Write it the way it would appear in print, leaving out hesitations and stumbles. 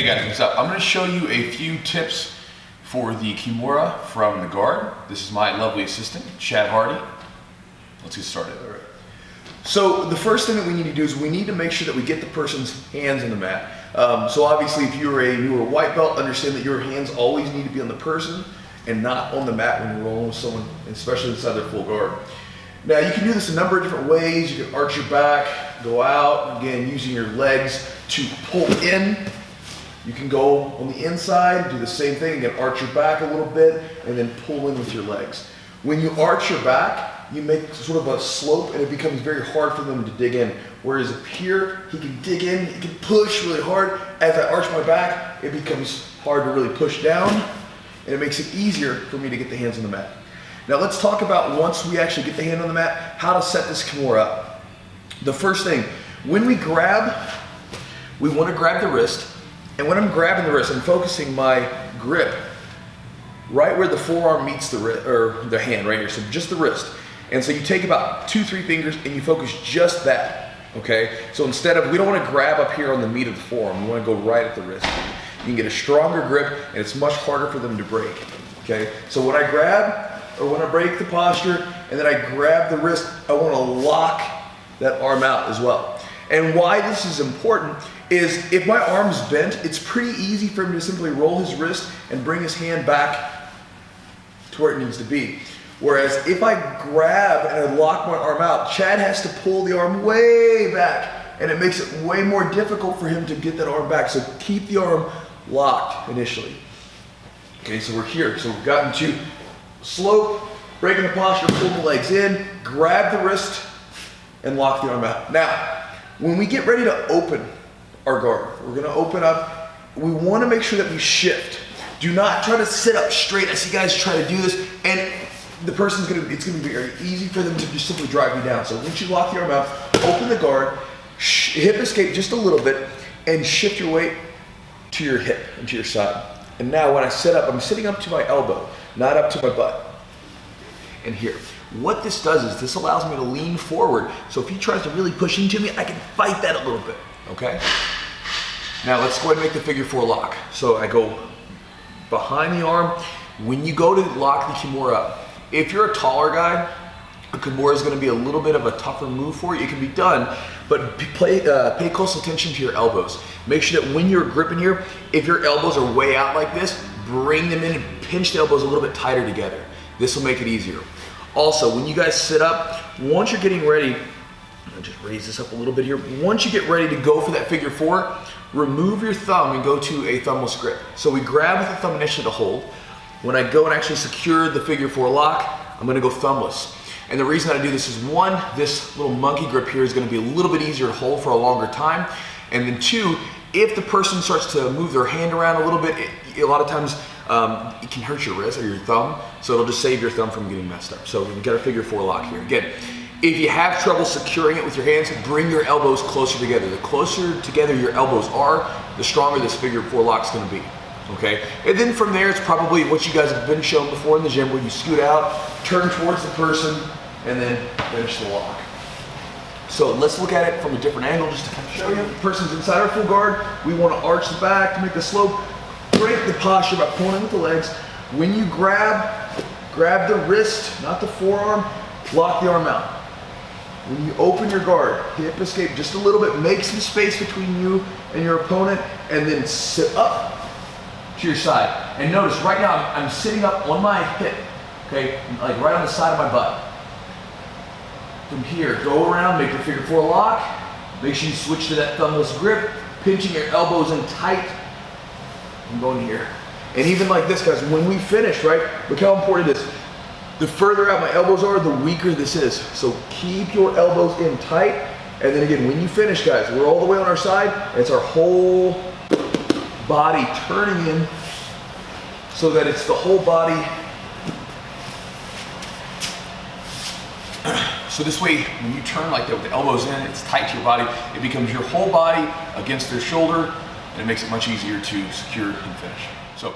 Hey guys, what's up? I'm going to show you a few tips for the Kimura from the guard. This is my lovely assistant, Chad Hardy. Let's get started. All right. So the first thing that we need to do is we need to make sure that we get the person's hands on the mat. So obviously if you're a newer white belt, understand that your hands always need to be on the person and not on the mat when you're rolling with someone, especially inside their full guard. Now you can do this a number of different ways. You can arch your back, go out, again using your legs to pull in. You can go on the inside, do the same thing, again arch your back a little bit and then pull in with your legs. When you arch your back, you make sort of a slope and it becomes very hard for them to dig in. Whereas up here, he can dig in, he can push really hard. As I arch my back, it becomes hard to really push down and it makes it easier for me to get the hands on the mat. Now let's talk about, once we actually get the hand on the mat, how to set this Kimura up. The first thing, when we grab, we want to grab the wrist. And when I'm grabbing the wrist, I'm focusing my grip right where the forearm meets the wrist, or the hand right here, so just the wrist. And so you take about 2-3 fingers and you focus just that, okay? So instead of, we don't want to grab up here on the meat of the forearm, we want to go right at the wrist. You can get a stronger grip and it's much harder for them to break, okay? So when I grab, or when I break the posture, and then I grab the wrist, I want to lock that arm out as well. And why this is important is if my arm's bent, it's pretty easy for him to simply roll his wrist and bring his hand back to where it needs to be. Whereas if I grab and I lock my arm out, Chad has to pull the arm way back and it makes it way more difficult for him to get that arm back. So keep the arm locked initially. Okay, so we're here. So we've gotten to slope, breaking the posture, pull the legs in, grab the wrist, and lock the arm out. Now, when we get ready to open our guard, we're gonna open up, we wanna make sure that we shift. Do not try to sit up straight. I see guys try to do this, and it's gonna be very easy for them to just simply drive you down. So once you lock the arm out, open the guard, hip escape just a little bit, and shift your weight to your hip and to your side. And now when I sit up, I'm sitting up to my elbow, not up to my butt. And here, what this does is this allows me to lean forward. So if he tries to really push into me, I can fight that a little bit, okay? Now let's go ahead and make the figure 4 lock. So I go behind the arm. When you go to lock the Kimura up, if you're a taller guy, a Kimura is gonna be a little bit of a tougher move for you. It can be done, but pay close attention to your elbows. Make sure that when you're gripping here, if your elbows are way out like this, bring them in and pinch the elbows a little bit tighter together. This will make it easier. Also, when you guys sit up, once you're getting ready, I'll just raise this up a little bit here. Once you get ready to go for that figure 4, remove your thumb and go to a thumbless grip. So we grab with the thumb initially to hold. When I go and actually secure the figure 4 lock, I'm gonna go thumbless. And the reason I do this is 1, this little monkey grip here is gonna be a little bit easier to hold for a longer time. And then 2, if the person starts to move their hand around a little bit, a lot of times it can hurt your wrist or your thumb, so it'll just save your thumb from getting messed up. So we've got a figure 4 lock here. Again, if you have trouble securing it with your hands, bring your elbows closer together. The closer together your elbows are, the stronger this figure 4 lock's gonna be, okay? And then from there, it's probably what you guys have been shown before in the gym, where you scoot out, turn towards the person, and then finish the lock. So let's look at it from a different angle just to kind of show you. The person's inside our full guard. We want to arch the back to make the slope. Break the posture by pulling in with the legs. When you grab the wrist, not the forearm, lock the arm out. When you open your guard, hip escape just a little bit, make some space between you and your opponent, and then sit up to your side. And notice right now I'm sitting up on my hip, okay, like right on the side of my butt. From here, go around, make your figure 4 lock. Make sure you switch to that thumbless grip, pinching your elbows in tight. I'm going here. And even like this, guys, when we finish, right, look how important it is. The further out my elbows are, the weaker this is. So keep your elbows in tight. And then again, when you finish, guys, we're all the way on our side. It's our whole body turning in so that it's the whole body. So this way, when you turn like that with the elbows in, it's tight to your body, it becomes your whole body against their shoulder, and it makes it much easier to secure and finish. So